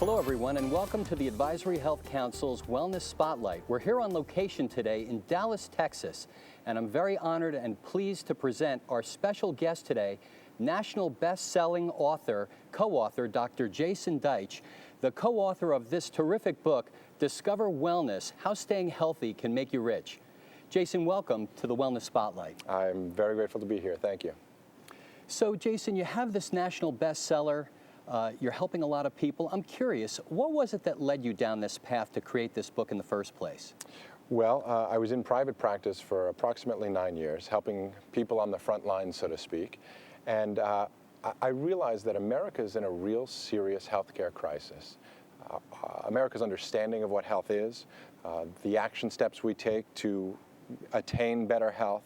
Hello, everyone, and welcome to the Advisory Health Council's Wellness Spotlight. We're here on location today in Dallas, Texas, and I'm very honored and pleased to present our special guest today, national best-selling author, co-author Dr. Jason Deitch, the co-author of this terrific book, Discover Wellness: How Staying Healthy Can Make You Rich. Jason, welcome to the Wellness Spotlight. I'm very grateful to be here. Thank you. So, Jason, you have this national bestseller. You're helping a lot of people. I'm curious, what was it that led you down this path to create this book in the first place? Well, I was in private practice for approximately 9 years, helping people on the front line, so to speak. And I realized that America is in a real serious healthcare crisis. America's understanding of what health is, the action steps we take to attain better health,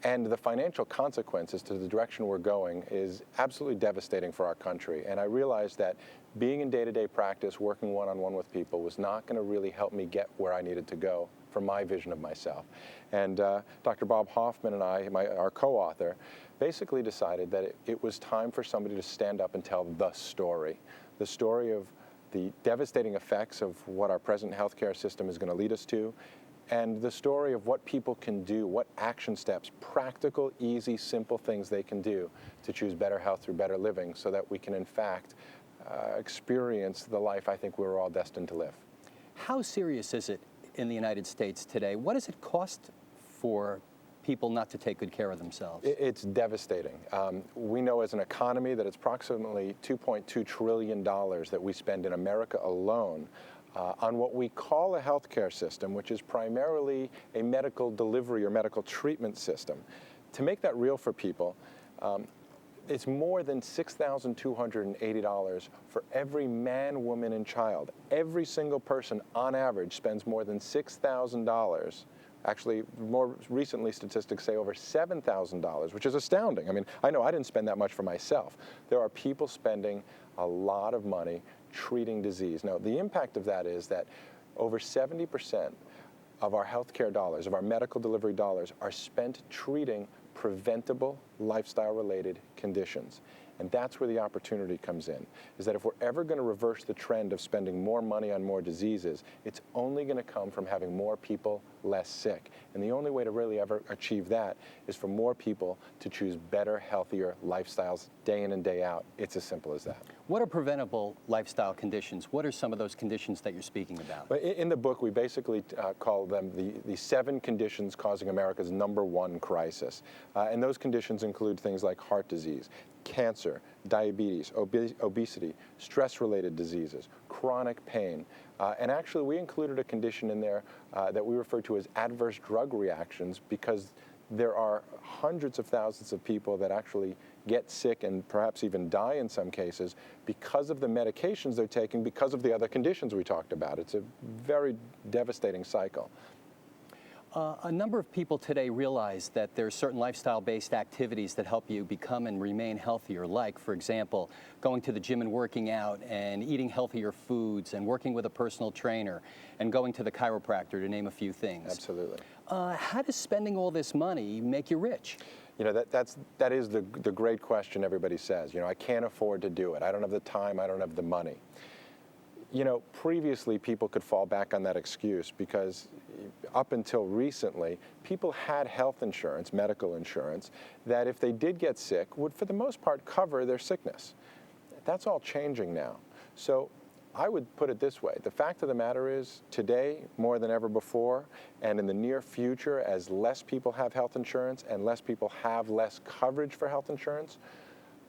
and the financial consequences to the direction we're going is absolutely devastating for our country. And I realized that being in day-to-day practice, working one-on-one with people, was not going to really help me get where I needed to go for my vision of myself. And Dr. Bob Hoffman and I, our co-author, basically decided that it was time for somebody to stand up and tell the story of the devastating effects of what our present healthcare system is going to lead us to, and the story of what people can do, what action steps, practical, easy, simple things they can do to choose better health through better living so that we can, in fact, experience the life I think we're all destined to live. How serious is it in the United States today? What does it cost for people not to take good care of themselves? It's devastating. We know as an economy that it's approximately $2.2 trillion that we spend in America alone on what we call a healthcare system, which is primarily a medical delivery or medical treatment system. To make that real for people, it's more than $6,280 for every man, woman, and child. Every single person, on average, spends more than $6,000. Actually, more recently, statistics say over $7,000, which is astounding. I mean, I know I didn't spend that much for myself. There are people spending a lot of money treating disease. Now, the impact of that is that over 70% of our healthcare dollars, of our medical delivery dollars, are spent treating preventable lifestyle-related conditions. And that's where the opportunity comes in, is that if we're ever going to reverse the trend of spending more money on more diseases, it's only going to come from having more people less sick. And the only way to really ever achieve that is for more people to choose better, healthier lifestyles day in and day out. It's as simple as that. What are preventable lifestyle conditions? What are some of those conditions that you're speaking about? In the book, we basically call them the 7 conditions causing America's #1 crisis. And those conditions include things like heart disease, cancer, diabetes, obesity, stress-related diseases, chronic pain. And actually, we included a condition in there that we refer to as adverse drug reactions, because there are hundreds of thousands of people that actually get sick and perhaps even die in some cases because of the medications they're taking, because of the other conditions we talked about. It's a very devastating cycle. A number of people today realize that there are certain lifestyle-based activities that help you become and remain healthier, like, for example, going to the gym and working out, and eating healthier foods, and working with a personal trainer, and going to the chiropractor, to name a few things. Absolutely. How does spending all this money make you rich? You know, that is the great question everybody says. You know, I can't afford to do it. I don't have the time. I don't have the money. You know, previously people could fall back on that excuse because up until recently, people had health insurance, medical insurance, that if they did get sick would for the most part cover their sickness. That's all changing now. So I would put it this way. The fact of the matter is, today, more than ever before, and in the near future, as less people have health insurance and less people have less coverage for health insurance,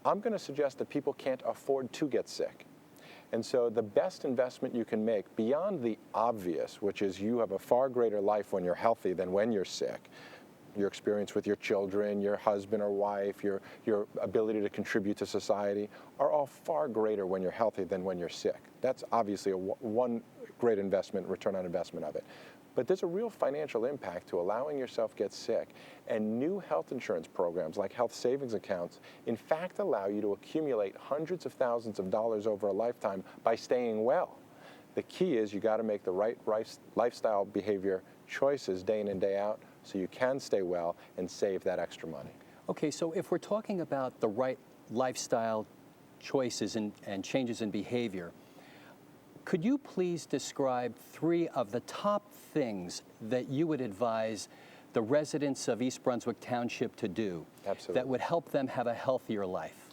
I'm going to suggest that people can't afford to get sick. And so the best investment you can make, beyond the obvious, which is you have a far greater life when you're healthy than when you're sick, your experience with your children, your husband or wife, your ability to contribute to society, are all far greater when you're healthy than when you're sick. That's obviously one great investment, return on investment of it. But there's a real financial impact to allowing yourself to get sick. And new health insurance programs like health savings accounts, in fact, allow you to accumulate hundreds of thousands of dollars over a lifetime by staying well. The key is you got to make the right lifestyle behavior choices day in and day out so you can stay well and save that extra money. Okay, so if we're talking about the right lifestyle choices and changes in behavior, Could you please describe 3 of the top things that you would advise the residents of East Brunswick Township to do Absolutely. that would help them have a healthier life?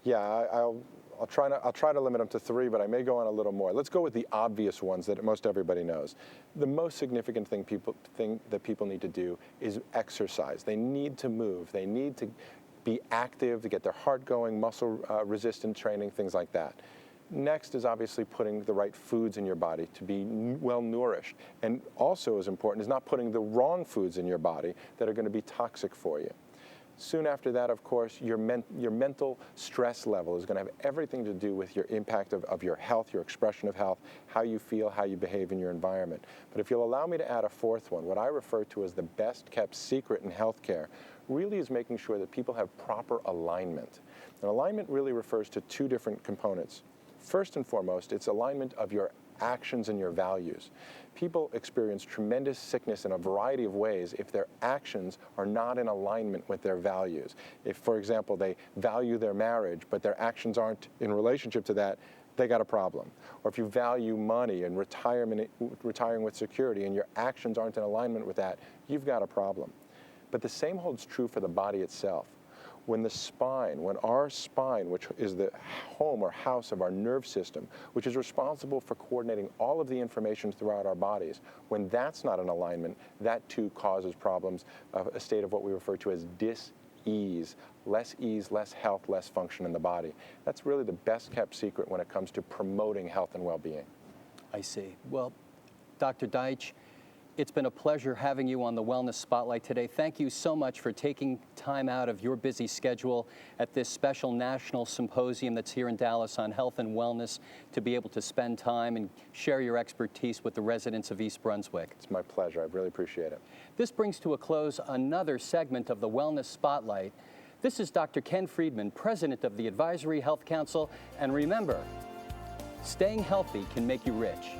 Yeah, I'll try to limit them to 3, but I may go on a little more. Let's go with the obvious ones that most everybody knows. The most significant thing that people need to do is exercise. They need to move. They need to be active, to get their heart going, muscle resistant training, things like that. Next is obviously putting the right foods in your body to be well nourished. And also as important is not putting the wrong foods in your body that are going to be toxic for you. Soon after that, of course, your mental stress level is going to have everything to do with your impact of your health, your expression of health, how you feel, how you behave in your environment. But if you'll allow me to add a 4th one, what I refer to as the best kept secret in healthcare really is making sure that people have proper alignment. And alignment really refers to 2 different components. First and foremost, it's alignment of your actions and your values. People experience tremendous sickness in a variety of ways if their actions are not in alignment with their values. If, for example, they value their marriage, but their actions aren't in relationship to that, they got a problem. Or if you value money and retiring with security and your actions aren't in alignment with that, you've got a problem. But the same holds true for the body itself. When our spine, which is the home or house of our nerve system, which is responsible for coordinating all of the information throughout our bodies, when that's not in alignment, that too causes problems, a state of what we refer to as dis-ease, less health, less function in the body. That's really the best kept secret when it comes to promoting health and well-being. I see. Well, Dr. Deitch, it's been a pleasure having you on the Wellness Spotlight today. Thank you so much for taking time out of your busy schedule at this special national symposium that's here in Dallas on health and wellness to be able to spend time and share your expertise with the residents of East Brunswick. It's my pleasure. I really appreciate it. This brings to a close another segment of the Wellness Spotlight. This is Dr. Ken Friedman, president of the Advisory Health Council. And remember, staying healthy can make you rich.